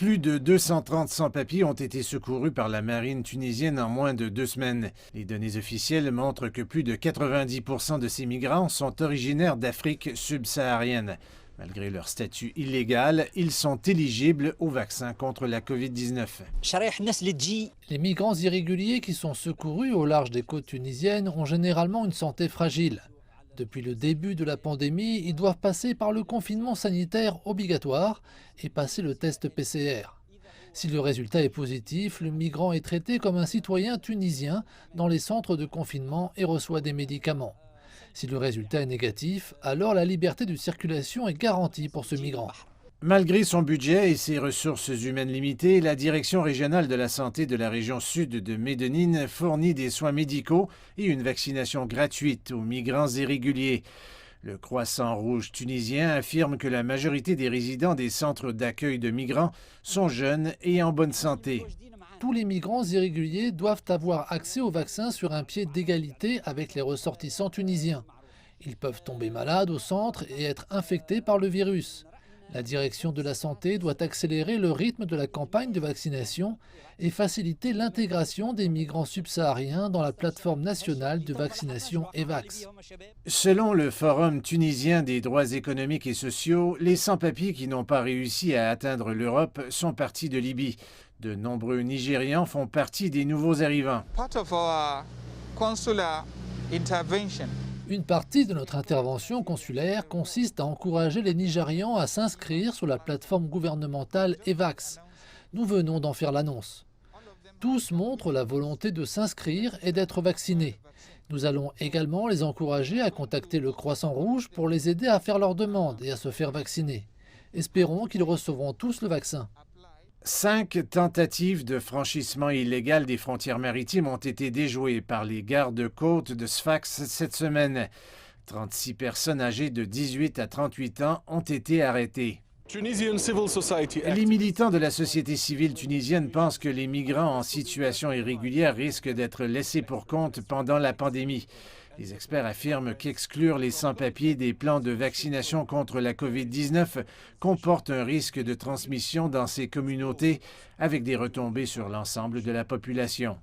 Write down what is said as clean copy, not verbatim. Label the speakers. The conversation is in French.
Speaker 1: Plus de 230 sans-papiers ont été secourus par la marine tunisienne en moins de 2 semaines. Les données officielles montrent que plus de 90% de ces migrants sont originaires d'Afrique subsaharienne. Malgré leur statut illégal, ils sont éligibles au vaccin contre la COVID-19.
Speaker 2: Les migrants irréguliers qui sont secourus au large des côtes tunisiennes ont généralement une santé fragile. Depuis le début de la pandémie, ils doivent passer par le confinement sanitaire obligatoire et passer le test PCR. Si le résultat est positif, le migrant est traité comme un citoyen tunisien dans les centres de confinement et reçoit des médicaments. Si le résultat est négatif, alors la liberté de circulation est garantie pour ce migrant.
Speaker 1: Malgré son budget et ses ressources humaines limitées, la Direction régionale de la santé de la région sud de Médénine fournit des soins médicaux et une vaccination gratuite aux migrants irréguliers. Le Croissant Rouge tunisien affirme que la majorité des résidents des centres d'accueil de migrants sont jeunes et en bonne santé.
Speaker 2: Tous les migrants irréguliers doivent avoir accès au vaccin sur un pied d'égalité avec les ressortissants tunisiens. Ils peuvent tomber malades au centre et être infectés par le virus. La direction de la santé doit accélérer le rythme de la campagne de vaccination et faciliter l'intégration des migrants subsahariens dans la plateforme nationale de vaccination EVAX.
Speaker 1: Selon le Forum tunisien des droits économiques et sociaux, les sans-papiers qui n'ont pas réussi à atteindre l'Europe sont partis de Libye. De nombreux Nigérians font partie des nouveaux arrivants.
Speaker 2: Une partie de notre intervention consulaire consiste à encourager les Nigérians à s'inscrire sur la plateforme gouvernementale EVAX. Nous venons d'en faire l'annonce. Tous montrent la volonté de s'inscrire et d'être vaccinés. Nous allons également les encourager à contacter le Croissant Rouge pour les aider à faire leurs demandes et à se faire vacciner. Espérons qu'ils recevront tous le vaccin.
Speaker 1: 5 tentatives de franchissement illégal des frontières maritimes ont été déjouées par les gardes-côtes de Sfax cette semaine. 36 personnes âgées de 18 à 38 ans ont été arrêtées. Les militants de la société civile tunisienne pensent que les migrants en situation irrégulière risquent d'être laissés pour compte pendant la pandémie. Les experts affirment qu'exclure les sans-papiers des plans de vaccination contre la COVID-19 comporte un risque de transmission dans ces communautés avec des retombées sur l'ensemble de la population.